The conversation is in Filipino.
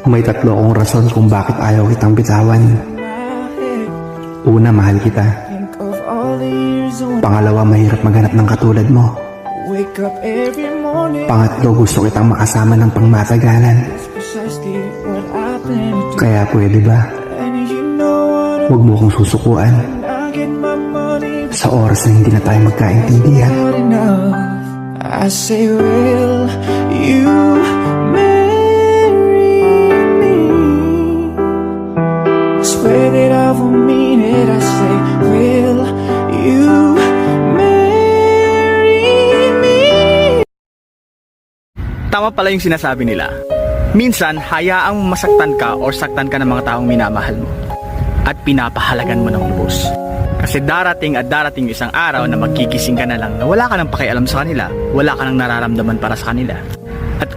May tatlo akong rason kung bakit ayaw kitang bitawan. Una, mahal kita. Pangalawa, mahirap maghanap ng katulad mo. Pangatlo, gusto kitang makasama ng pangmatagalan. Kaya pwede ba? Huwag mo akong susukuan sa oras na hindi na tayo magkaintindihan. I say, will you marry me? Swear that I will mean it. I say, will you marry me? Tama pala yung sinasabi nila. Minsan, hayaang masaktan ka o saktan ka ng mga taong minamahal mo at pinapahalagan mo ng lubos. Kasi darating at darating isang araw na magkikising ka na lang na wala ka nang pakialam sa kanila, wala ka nang nararamdaman para sa kanila.